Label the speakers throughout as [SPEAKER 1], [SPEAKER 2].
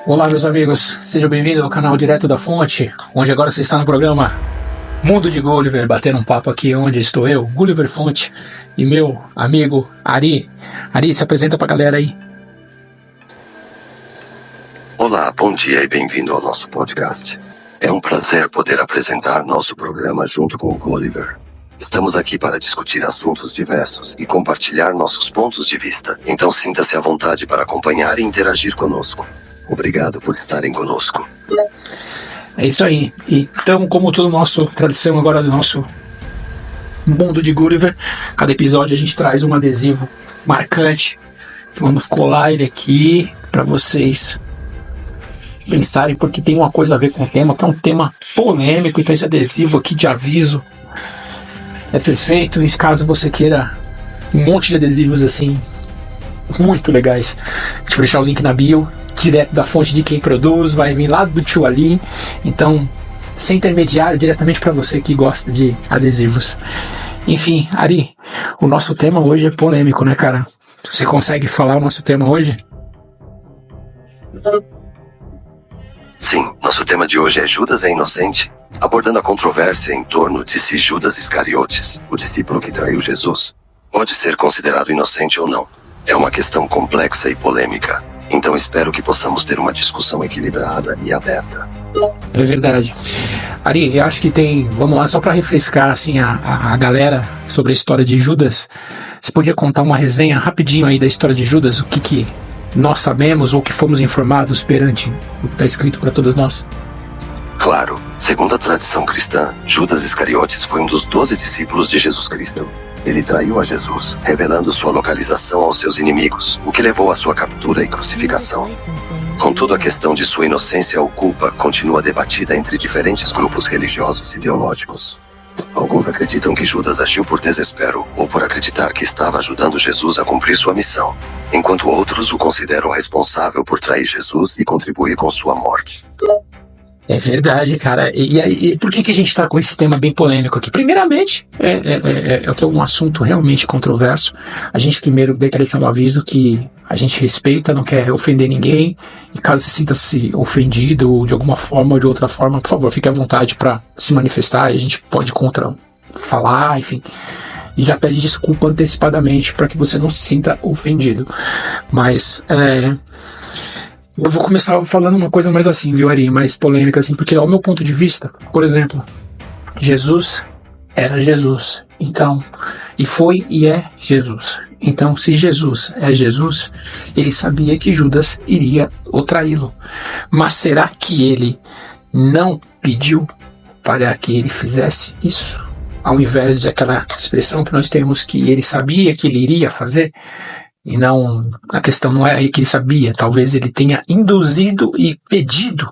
[SPEAKER 1] Olá, meus amigos, sejam bem-vindos ao canal Direto da Fonte, onde agora você está no programa Mundo de Gulliver, batendo um papo aqui onde estou eu, Gulliver Fonte, e meu amigo Ari. Ari, se apresenta pra galera aí.
[SPEAKER 2] Olá, bom dia e bem-vindo ao nosso podcast. É um prazer poder apresentar nosso programa junto com o Gulliver. Estamos aqui para discutir assuntos diversos e compartilhar nossos pontos de vista, então sinta-se à vontade para acompanhar e interagir conosco. Obrigado por estarem conosco.
[SPEAKER 1] É isso aí. Então, como toda nossa tradição agora do nosso Mundo de Gulliver, cada episódio a gente traz um adesivo marcante. Vamos colar ele aqui para vocês pensarem, porque tem uma coisa a ver com o tema, que é um tema polêmico. Então esse adesivo aqui de aviso é perfeito. E caso você queira um monte de adesivos assim, muito legais, a gente vai deixar o link na bio, direto da fonte de quem produz, vai vir lá do tio Ali. Então, sem intermediário, diretamente para você que gosta de adesivos. Enfim, Ari, o nosso tema hoje é polêmico, né, cara? Você consegue falar o nosso tema hoje?
[SPEAKER 2] Sim, nosso tema de hoje é Judas é inocente, abordando a controvérsia em torno de se Judas Iscariotes, o discípulo que traiu Jesus, pode ser considerado inocente ou não. É uma questão complexa e polêmica. Então espero que possamos ter uma discussão equilibrada e aberta.
[SPEAKER 1] É verdade. Ari, eu acho que tem... Vamos lá, só para refrescar assim, a galera sobre a história de Judas. Você podia contar uma resenha rapidinho aí da história de Judas? O que nós sabemos ou que fomos informados perante o que está escrito para todos nós?
[SPEAKER 2] Claro, segundo a tradição cristã, Judas Iscariotes foi um dos 12 discípulos de Jesus Cristo. Ele traiu a Jesus, revelando sua localização aos seus inimigos, o que levou à sua captura e crucificação. Contudo, a questão de sua inocência ou culpa continua debatida entre diferentes grupos religiosos e teológicos. Alguns acreditam que Judas agiu por desespero, ou por acreditar que estava ajudando Jesus a cumprir sua missão, enquanto outros o consideram responsável por trair Jesus e contribuir com sua morte.
[SPEAKER 1] É verdade, cara. E por que a gente está com esse tema bem polêmico aqui? Primeiramente, é que é um assunto realmente controverso. A gente primeiro quer deixar um aviso que a gente respeita, não quer ofender ninguém. E caso você sinta-se ofendido ou de alguma forma ou de outra forma, por favor, fique à vontade para se manifestar. E a gente pode falar, enfim. E já pede desculpa antecipadamente para que você não se sinta ofendido. Mas eu vou começar falando uma coisa mais assim, viu, Ari? Mais polêmica, assim, porque ao meu ponto de vista, por exemplo, Jesus era Jesus. Então, e foi e é Jesus. Então, se Jesus é Jesus, ele sabia que Judas iria o traí-lo. Mas será que ele não pediu para que ele fizesse isso? Ao invés de aquela expressão que nós temos que ele sabia que ele iria fazer? E não, a questão não é aí que ele sabia, talvez ele tenha induzido e pedido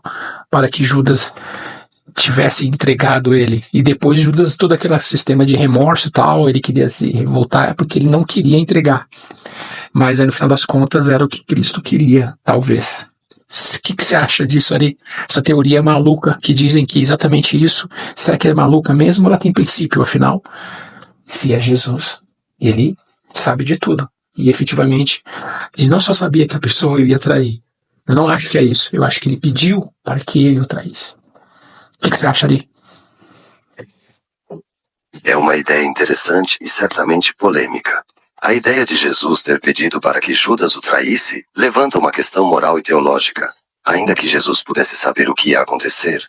[SPEAKER 1] para que Judas tivesse entregado ele. E depois Judas, todo aquele sistema de remorso e tal, ele queria se revoltar porque ele não queria entregar. Mas aí no final das contas era o que Cristo queria, talvez. O que você acha disso, Ari? Essa teoria maluca que dizem que exatamente isso, será que é maluca mesmo ou ela tem princípio, afinal? Se é Jesus, ele sabe de tudo. E efetivamente, ele não só sabia que a pessoa ia trair. Eu não acho que é isso. Eu acho que ele pediu para que ele o traísse. O que você acha, Ari?
[SPEAKER 2] É uma ideia interessante e certamente polêmica. A ideia de Jesus ter pedido para que Judas o traísse levanta uma questão moral e teológica. Ainda que Jesus pudesse saber o que ia acontecer,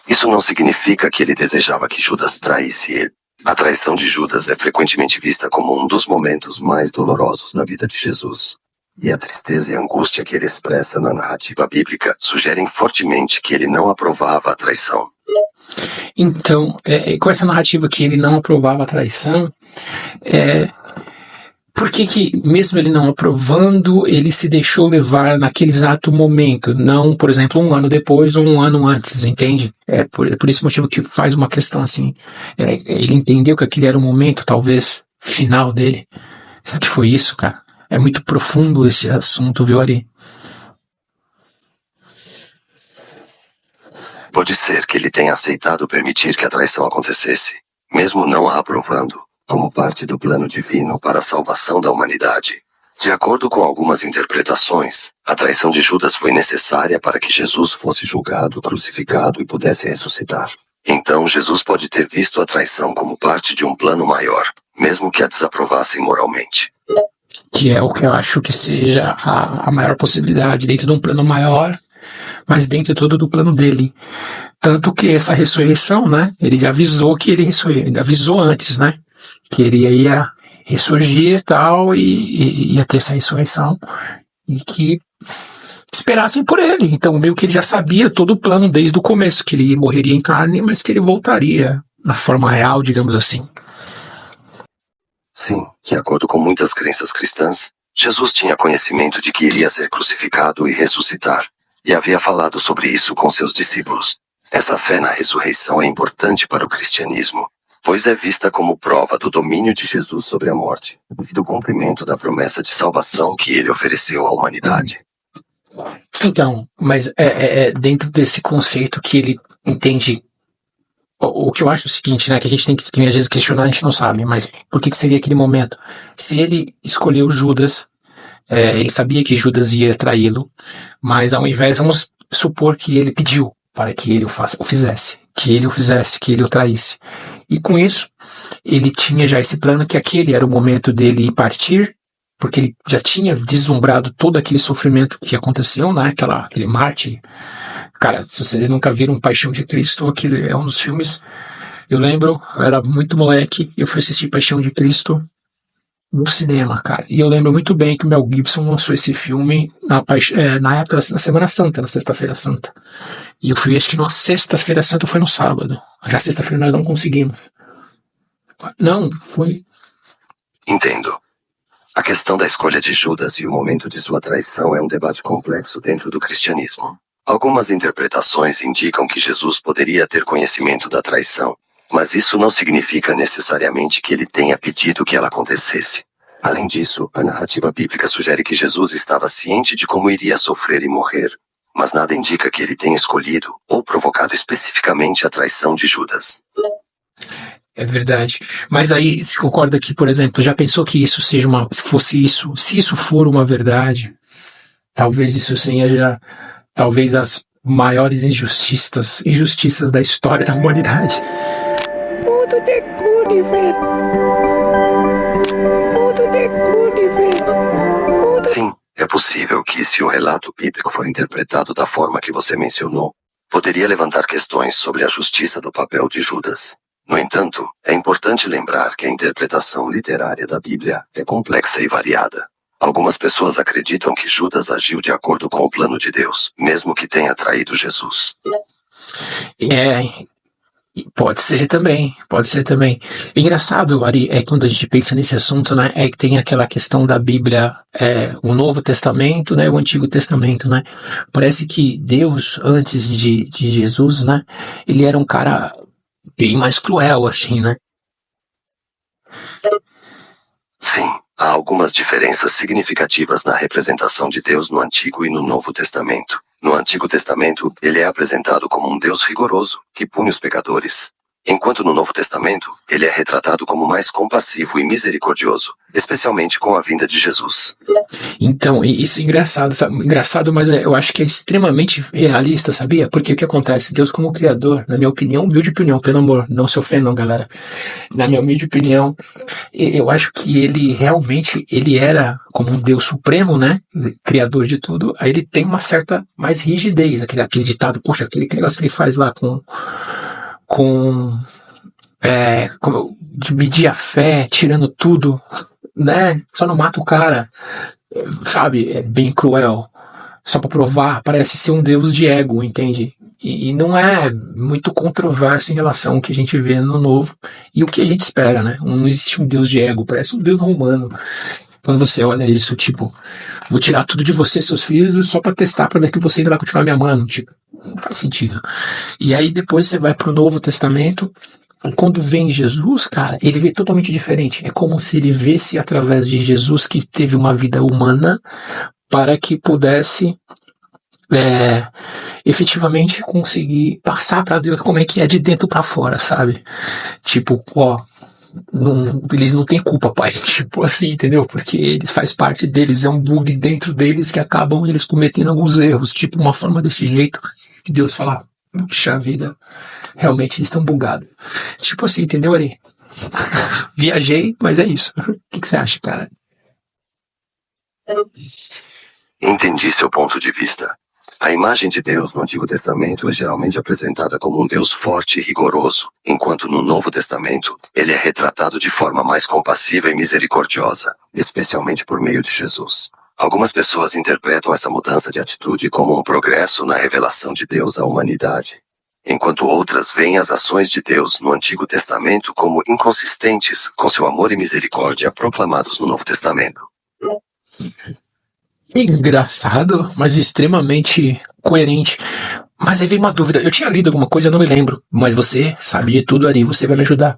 [SPEAKER 2] isso não significa que ele desejava que Judas traísse ele. A traição de Judas é frequentemente vista como um dos momentos mais dolorosos na vida de Jesus. E a tristeza e angústia que ele expressa na narrativa bíblica sugerem fortemente que ele não aprovava a traição.
[SPEAKER 1] Então, com essa narrativa que ele não aprovava a traição, por que mesmo ele não aprovando, ele se deixou levar naquele exato momento, não, por exemplo, um ano depois ou um ano antes, entende? É por esse motivo que faz uma questão assim. Ele entendeu que aquele era o momento, talvez, final dele. Será que foi isso, cara? É muito profundo esse assunto, viu, Ari?
[SPEAKER 2] Pode ser que ele tenha aceitado permitir que a traição acontecesse, mesmo não a aprovando, como parte do plano divino para a salvação da humanidade. De acordo com algumas interpretações, a traição de Judas foi necessária para que Jesus fosse julgado, crucificado e pudesse ressuscitar. Então Jesus pode ter visto a traição como parte de um plano maior, mesmo que a desaprovassem moralmente.
[SPEAKER 1] Que é o que eu acho que seja a maior possibilidade, dentro de um plano maior, mas dentro todo do plano dele. Tanto que essa ressurreição, né, ele já avisou que ele avisou antes, né, que ele ia ressurgir e tal, e ia ter essa ressurreição, e que esperassem por ele. Então, meio que ele já sabia todo o plano desde o começo, que ele morreria em carne, mas que ele voltaria na forma real, digamos assim.
[SPEAKER 2] Sim, de acordo com muitas crenças cristãs, Jesus tinha conhecimento de que iria ser crucificado e ressuscitar, e havia falado sobre isso com seus discípulos. Essa fé na ressurreição é importante para o cristianismo, pois é vista como prova do domínio de Jesus sobre a morte, e do cumprimento da promessa de salvação que ele ofereceu à humanidade.
[SPEAKER 1] Então, mas dentro desse conceito que ele entende, o que eu acho é o seguinte, né, que a gente tem que às vezes questionar, a gente não sabe, mas por que seria aquele momento? Se ele escolheu Judas, ele sabia que Judas ia traí-lo, mas ao invés, vamos supor que ele pediu para que ele o fizesse, que ele o traísse. E com isso, ele tinha já esse plano que aquele era o momento dele ir partir, porque ele já tinha deslumbrado todo aquele sofrimento que aconteceu, né, aquele mártir. Cara, se vocês nunca viram Paixão de Cristo, aquele é um dos filmes, eu lembro, eu era muito moleque, eu fui assistir Paixão de Cristo no cinema, cara. E eu lembro muito bem que o Mel Gibson lançou esse filme na época da Semana Santa, na Sexta-feira Santa. E eu fui, acho que na Sexta-feira Santa foi no sábado. Já sexta-feira nós não conseguimos. Não, foi...
[SPEAKER 2] Entendo. A questão da escolha de Judas e o momento de sua traição é um debate complexo dentro do cristianismo. Algumas interpretações indicam que Jesus poderia ter conhecimento da traição, mas isso não significa necessariamente que ele tenha pedido que ela acontecesse. Além disso, a narrativa bíblica sugere que Jesus estava ciente de como iria sofrer e morrer, mas nada indica que ele tenha escolhido ou provocado especificamente a traição de Judas.
[SPEAKER 1] É verdade. Mas aí, se concorda que, por exemplo, já pensou que isso seja se isso for uma verdade, talvez isso seja, talvez as maiores injustiças da história da humanidade.
[SPEAKER 2] Sim, é possível que, se o relato bíblico for interpretado da forma que você mencionou, poderia levantar questões sobre a justiça do papel de Judas. No entanto, é importante lembrar que a interpretação literária da Bíblia é complexa e variada. Algumas pessoas acreditam que Judas agiu de acordo com o plano de Deus, mesmo que tenha traído Jesus.
[SPEAKER 1] Pode ser também. Engraçado, Ari, quando a gente pensa nesse assunto, né, que tem aquela questão da Bíblia, o Novo Testamento, né, o Antigo Testamento, né. Parece que Deus, antes de Jesus, né, ele era um cara bem mais cruel, assim, né?
[SPEAKER 2] Sim, há algumas diferenças significativas na representação de Deus no Antigo e no Novo Testamento. No Antigo Testamento, ele é apresentado como um Deus rigoroso, que pune os pecadores. Enquanto no Novo Testamento, ele é retratado como mais compassivo e misericordioso, especialmente com a vinda de Jesus.
[SPEAKER 1] Então, isso é engraçado, sabe? Engraçado, mas eu acho que é extremamente realista, sabia? Porque o que acontece? Deus como Criador, na minha opinião, humilde opinião, pelo amor, não se ofendam, galera. Na minha humilde opinião, eu acho que ele realmente, ele era como um Deus supremo, né? Criador de tudo, aí ele tem uma certa mais rigidez, aquele ditado, poxa, aquele negócio que ele faz lá de medir a fé, tirando tudo, né? Só não mata o cara. sabe, é bem cruel. Só pra provar, parece ser um deus de ego, entende? E não é muito controverso em relação ao que a gente vê no Novo e o que a gente espera, né? Não existe um deus de ego, parece um deus romano. Quando você olha isso, tipo, vou tirar tudo de você, seus filhos, só pra testar, pra ver que você ainda vai continuar me amando. Tipo, não faz sentido. E aí depois você vai pro Novo Testamento, e quando vem Jesus, cara, ele vê totalmente diferente. É como se ele visse através de Jesus que teve uma vida humana para que pudesse efetivamente conseguir passar para Deus como é que é de dentro para fora, sabe? Tipo, ó, eles não têm culpa, pai. Tipo assim, entendeu? Porque eles faz parte deles, é um bug dentro deles que acabam eles cometendo alguns erros. Tipo, uma forma desse jeito de Deus falar, puxa vida, realmente eles estão bugados. Tipo assim, entendeu, Ari? Viajei, mas é isso. O que você acha, cara?
[SPEAKER 2] Entendi seu ponto de vista. A imagem de Deus no Antigo Testamento é geralmente apresentada como um Deus forte e rigoroso, enquanto no Novo Testamento, ele é retratado de forma mais compassiva e misericordiosa, especialmente por meio de Jesus. Algumas pessoas interpretam essa mudança de atitude como um progresso na revelação de Deus à humanidade, enquanto outras veem as ações de Deus no Antigo Testamento como inconsistentes com seu amor e misericórdia proclamados no Novo Testamento.
[SPEAKER 1] Engraçado, mas extremamente coerente. Mas aí vem uma dúvida. Eu tinha lido alguma coisa, eu não me lembro. Mas você sabe de tudo, Ari, você vai me ajudar.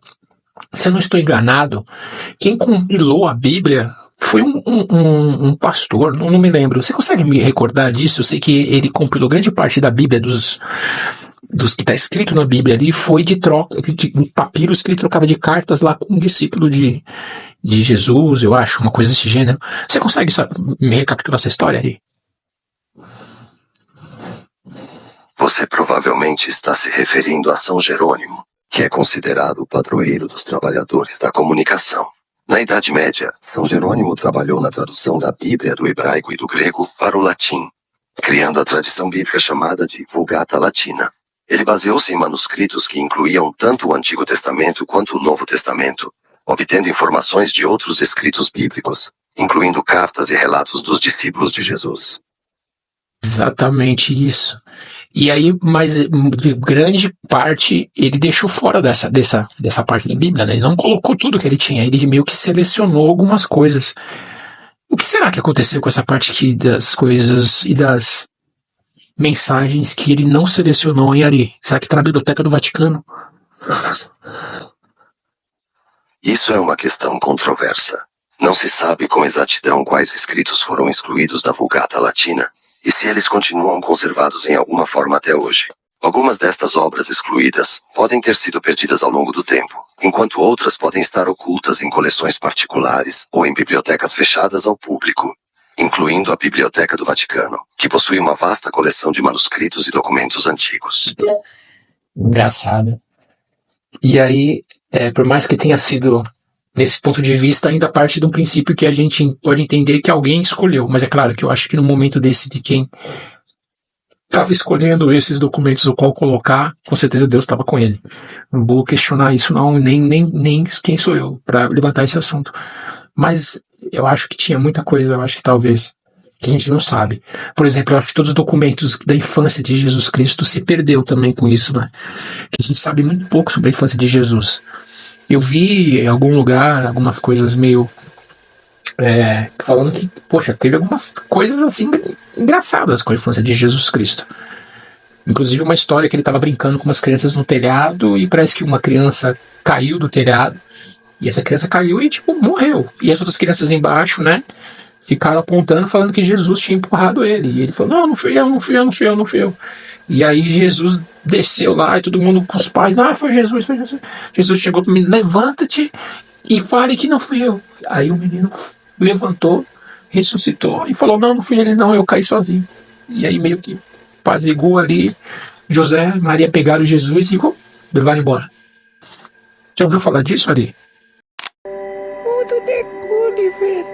[SPEAKER 1] Se eu não estou enganado, quem compilou a Bíblia foi um pastor, não me lembro. Você consegue me recordar disso? Eu sei que ele compilou grande parte da Bíblia, dos que está escrito na Bíblia ali, foi de troca, de papiros que ele trocava de cartas lá com um discípulo de Jesus, eu acho, uma coisa desse gênero. Você consegue me recapitular essa história aí?
[SPEAKER 2] Você provavelmente está se referindo a São Jerônimo, que é considerado o padroeiro dos trabalhadores da comunicação. Na Idade Média, São Jerônimo trabalhou na tradução da Bíblia do hebraico e do grego para o latim, criando a tradição bíblica chamada de Vulgata Latina. Ele baseou-se em manuscritos que incluíam tanto o Antigo Testamento quanto o Novo Testamento, obtendo informações de outros escritos bíblicos, incluindo cartas e relatos dos discípulos de Jesus.
[SPEAKER 1] Exatamente isso. E aí, mas de grande parte ele deixou fora dessa parte da Bíblia, né? Ele não colocou tudo que ele tinha, ele meio que selecionou algumas coisas. O que será que aconteceu com essa parte aqui das coisas e das mensagens que ele não selecionou em Ari? Será que está na Biblioteca do Vaticano?
[SPEAKER 2] Isso é uma questão controversa. Não se sabe com exatidão quais escritos foram excluídos da Vulgata Latina, e se eles continuam conservados em alguma forma até hoje. Algumas destas obras excluídas podem ter sido perdidas ao longo do tempo, enquanto outras podem estar ocultas em coleções particulares ou em bibliotecas fechadas ao público, incluindo a Biblioteca do Vaticano, que possui uma vasta coleção de manuscritos e documentos antigos.
[SPEAKER 1] Engraçado. E aí, por mais que tenha sido, nesse ponto de vista, ainda parte de um princípio que a gente pode entender que alguém escolheu. Mas é claro que eu acho que no momento desse de quem estava escolhendo esses documentos o qual colocar, com certeza Deus estava com ele. Não vou questionar isso não, nem quem sou eu para levantar esse assunto. Mas eu acho que tinha muita coisa, eu acho que talvez, que a gente não sabe. Por exemplo, eu acho que todos os documentos da infância de Jesus Cristo se perdeu também com isso, né? A gente sabe muito pouco sobre a infância de Jesus. Eu vi em algum lugar algumas coisas meio falando que, poxa, teve algumas coisas assim engraçadas com a infância de Jesus Cristo. Inclusive uma história que ele estava brincando com umas crianças no telhado e parece que uma criança caiu do telhado e essa criança caiu e tipo morreu. E as outras crianças embaixo, né, ficaram apontando falando que Jesus tinha empurrado ele. E ele falou, não fui eu. E aí Jesus desceu lá e todo mundo com os pais, foi Jesus. Jesus chegou para mim, levanta-te e fale que não fui eu. Aí o menino levantou, ressuscitou e falou, não fui ele não, eu caí sozinho. E aí meio que apaziguou ali, José e Maria pegaram Jesus e levaram embora. Já ouviu falar disso, Ari?
[SPEAKER 3] Mundo de Gulliver.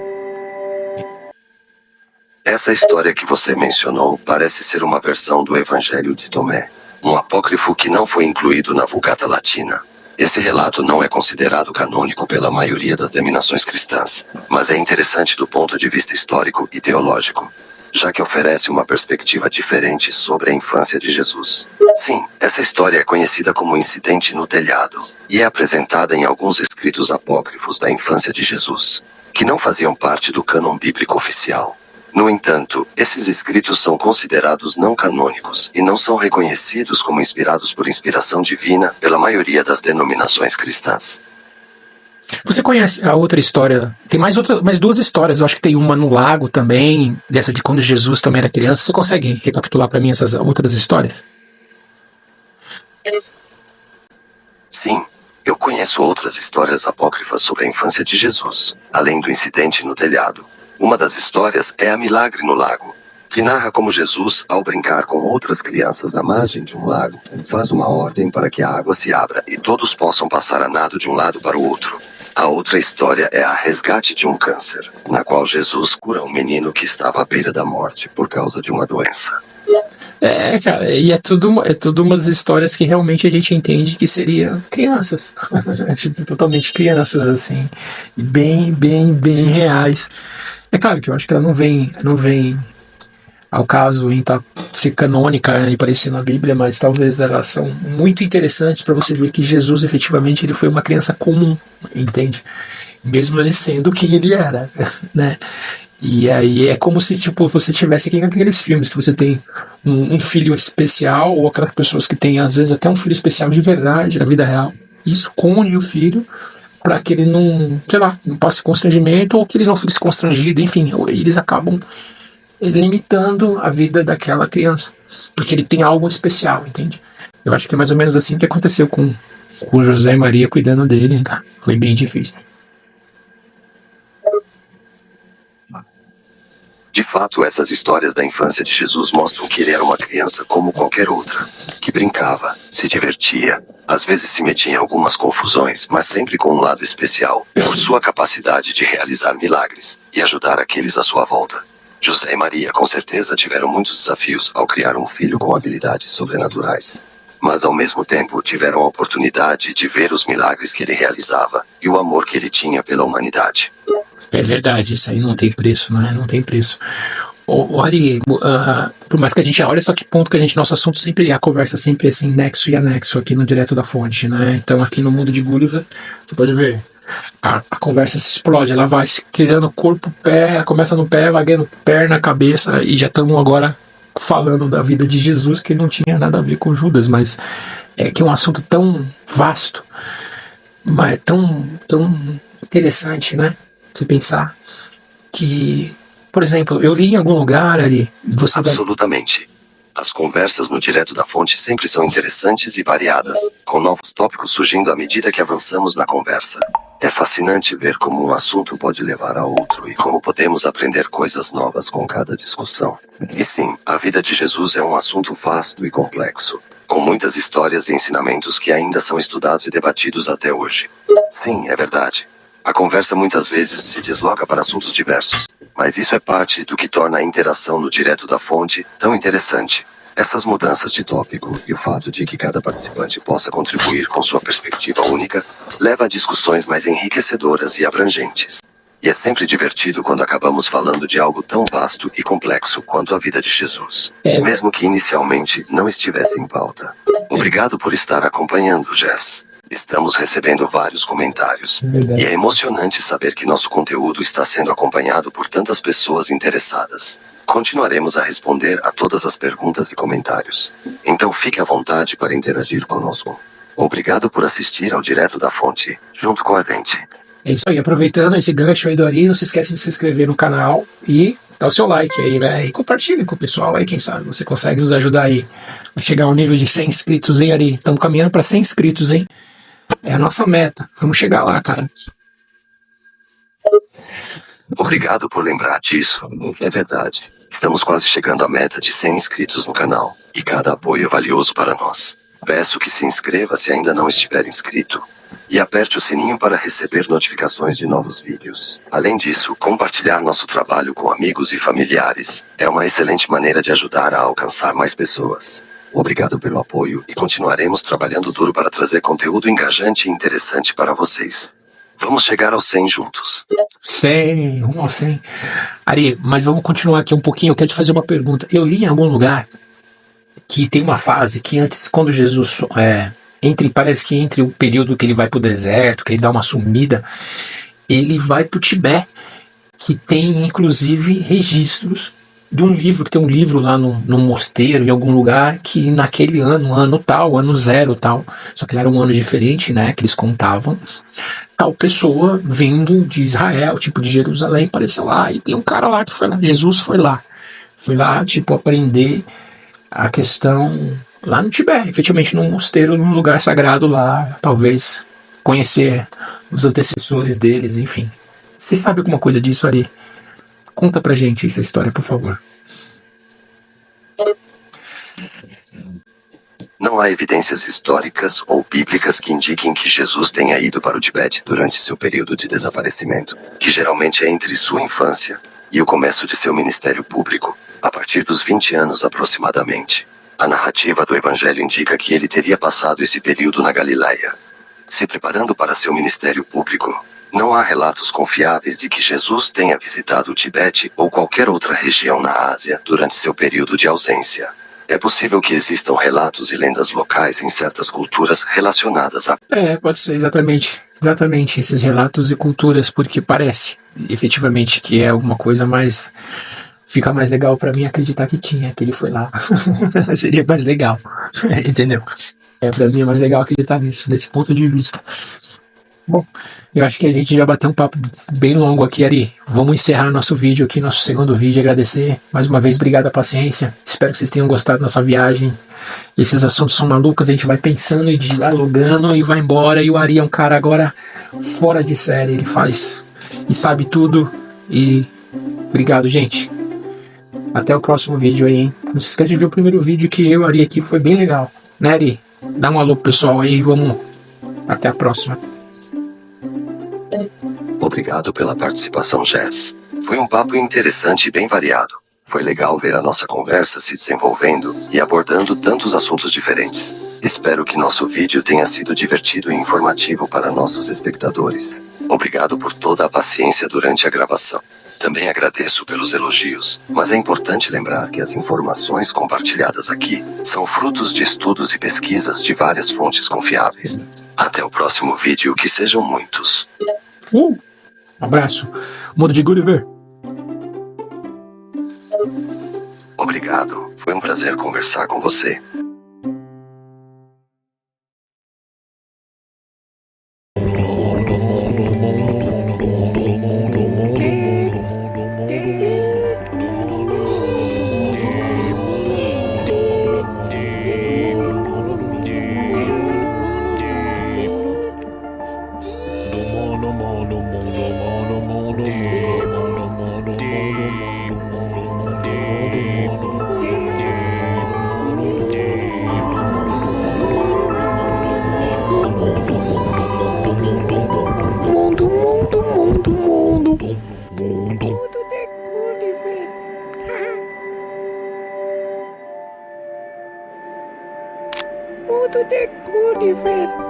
[SPEAKER 2] Essa história que você mencionou parece ser uma versão do Evangelho de Tomé, um apócrifo que não foi incluído na Vulgata Latina. Esse relato não é considerado canônico pela maioria das denominações cristãs, mas é interessante do ponto de vista histórico e teológico, já que oferece uma perspectiva diferente sobre a infância de Jesus. Sim, essa história é conhecida como incidente no telhado, e é apresentada em alguns escritos apócrifos da infância de Jesus, que não faziam parte do cânon bíblico oficial. No entanto, esses escritos são considerados não canônicos e não são reconhecidos como inspirados por inspiração divina pela maioria das denominações cristãs.
[SPEAKER 1] Você conhece a outra história? Tem mais duas histórias. Eu acho que tem uma no lago também, dessa de quando Jesus também era criança. Você consegue recapitular para mim essas outras histórias?
[SPEAKER 2] Sim, eu conheço outras histórias apócrifas sobre a infância de Jesus, além do incidente no telhado. Uma das histórias é a Milagre no Lago, que narra como Jesus, ao brincar com outras crianças na margem de um lago, faz uma ordem para que a água se abra e todos possam passar a nado de um lado para o outro. A outra história é a Resgate de um Câncer, na qual Jesus cura um menino que estava à beira da morte por causa de uma doença.
[SPEAKER 1] Cara, e é tudo umas histórias que realmente a gente entende que seriam crianças. Tipo, totalmente crianças, assim. Bem reais. É claro que eu acho que ela não vem ao caso em ser canônica e aparecer na Bíblia, mas talvez elas são muito interessantes para você ver que Jesus efetivamente ele foi uma criança comum, entende? Mesmo ele sendo quem ele era, né? E aí é como se tipo, você tivesse aqui aqueles filmes que você tem um filho especial, ou aquelas pessoas que têm às vezes até um filho especial de verdade na vida real, e esconde o filho para que ele não, sei lá, não passe constrangimento, ou que ele não fique constrangido, enfim, eles acabam limitando a vida daquela criança, porque ele tem algo especial, entende? Eu acho que é mais ou menos assim que aconteceu com José e Maria cuidando dele, cara. Foi bem difícil.
[SPEAKER 2] De fato, essas histórias da infância de Jesus mostram que ele era uma criança como qualquer outra, que brincava, se divertia, às vezes se metia em algumas confusões, mas sempre com um lado especial, por sua capacidade de realizar milagres e ajudar aqueles à sua volta. José e Maria com certeza tiveram muitos desafios ao criar um filho com habilidades sobrenaturais, mas ao mesmo tempo tiveram a oportunidade de ver os milagres que ele realizava e o amor que ele tinha pela humanidade.
[SPEAKER 1] É verdade, isso aí não tem preço, né? Não tem preço. Ari, por mais que a gente olha só que ponto que nosso assunto sempre, a conversa sempre é assim, nexo e anexo aqui no Direto da Fonte, né? Então aqui no Mundo de Gulliver, você pode ver, a conversa se explode, ela vai se criando corpo, pé, começa no pé, vai ganhando perna, cabeça, e já estamos agora falando da vida de Jesus, que não tinha nada a ver com Judas, mas é que é um assunto tão vasto, mas tão interessante, né? Você pensar que, por exemplo, eu li em algum lugar ali,
[SPEAKER 2] Absolutamente. As conversas no Direto da Fonte sempre são interessantes e variadas, com novos tópicos surgindo à medida que avançamos na conversa. É fascinante ver como um assunto pode levar a outro e como podemos aprender coisas novas com cada discussão. E sim, a vida de Jesus é um assunto vasto e complexo, com muitas histórias e ensinamentos que ainda são estudados e debatidos até hoje. Sim, é verdade. A conversa muitas vezes se desloca para assuntos diversos, mas isso é parte do que torna a interação no Direto da Fonte tão interessante. Essas mudanças de tópico e o fato de que cada participante possa contribuir com sua perspectiva única, leva a discussões mais enriquecedoras e abrangentes. E é sempre divertido quando acabamos falando de algo tão vasto e complexo quanto a vida de Jesus, mesmo que inicialmente não estivesse em pauta. Obrigado por estar acompanhando, Jess. Estamos recebendo vários comentários. E é emocionante saber que nosso conteúdo está sendo acompanhado por tantas pessoas interessadas. Continuaremos a responder a todas as perguntas e comentários. Então fique à vontade para interagir conosco. Obrigado por assistir ao Direto da Fonte, junto com a gente.
[SPEAKER 1] É isso aí, aproveitando esse gancho aí do Ari, não se esquece de se inscrever no canal e dar o seu like aí, né? E compartilhe com o pessoal aí, quem sabe você consegue nos ajudar aí a chegar ao nível de 100 inscritos, hein, Ari? Estamos caminhando para 100 inscritos, hein? É a nossa meta. Vamos chegar lá, cara.
[SPEAKER 2] Obrigado por lembrar disso. É verdade. Estamos quase chegando à meta de 100 inscritos no canal. E cada apoio é valioso para nós. Peço que se inscreva se ainda não estiver inscrito. E aperte o sininho para receber notificações de novos vídeos. Além disso, compartilhar nosso trabalho com amigos e familiares é uma excelente maneira de ajudar a alcançar mais pessoas. Obrigado pelo apoio e continuaremos trabalhando duro para trazer conteúdo engajante e interessante para vocês. Vamos chegar aos 100 juntos.
[SPEAKER 1] 100, rumo ao 100. Ari, mas vamos continuar aqui um pouquinho. Eu quero te fazer uma pergunta. Eu li em algum lugar que tem uma fase que antes, quando Jesus parece que entre o período que ele vai para o deserto, que ele dá uma sumida, ele vai para o Tibete, que tem inclusive registros de um livro, que tem um livro lá no mosteiro, em algum lugar, que naquele ano tal, ano zero tal, só que era um ano diferente, né, que eles contavam, tal pessoa vindo de Israel, tipo de Jerusalém, apareceu lá, e tem um cara lá que foi lá, Jesus foi lá, tipo, aprender a questão lá no Tibete, efetivamente num mosteiro, num lugar sagrado lá, talvez conhecer os antecessores deles, enfim. Você sabe alguma coisa disso, Ari? Conta pra gente essa história, por favor.
[SPEAKER 2] Não há evidências históricas ou bíblicas que indiquem que Jesus tenha ido para o Tibete durante seu período de desaparecimento, que geralmente é entre sua infância e o começo de seu ministério público, a partir dos 20 anos aproximadamente. A narrativa do Evangelho indica que ele teria passado esse período na Galileia, se preparando para seu ministério público. Não há relatos confiáveis de que Jesus tenha visitado o Tibete ou qualquer outra região na Ásia durante seu período de ausência. É possível que existam relatos e lendas locais em certas culturas relacionadas a...
[SPEAKER 1] Pode ser exatamente esses relatos e culturas, porque parece, efetivamente, que é uma coisa mais... Fica mais legal pra mim acreditar que ele foi lá. Seria mais legal, entendeu? Pra mim é mais legal acreditar nisso, desse ponto de vista. Bom, eu acho que a gente já bateu um papo bem longo aqui, Ari. Vamos encerrar nosso vídeo aqui, nosso segundo vídeo. Agradecer mais uma vez, obrigado a paciência. Espero que vocês tenham gostado da nossa viagem. Esses assuntos são malucos, a gente vai pensando e dialogando e vai embora. E o Ari é um cara agora fora de série. Ele faz e sabe tudo. E obrigado, gente. Até o próximo vídeo aí, hein? Não se esqueça de ver o primeiro vídeo que eu e o Ari aqui, foi bem legal. Né, Ari? Dá um alô pro pessoal aí, vamos. Até a próxima.
[SPEAKER 2] Obrigado pela participação, Jess. Foi um papo interessante e bem variado. Foi legal ver a nossa conversa se desenvolvendo e abordando tantos assuntos diferentes. Espero que nosso vídeo tenha sido divertido e informativo para nossos espectadores. Obrigado por toda a paciência durante a gravação. Também agradeço pelos elogios, mas é importante lembrar que as informações compartilhadas aqui são frutos de estudos e pesquisas de várias fontes confiáveis. Até o próximo vídeo, que sejam muitos.
[SPEAKER 1] Abraço. Mundo de Gulliver.
[SPEAKER 2] Obrigado, foi um prazer conversar com você.
[SPEAKER 3] Mundo de Gulliver. Mundo de Gulliver.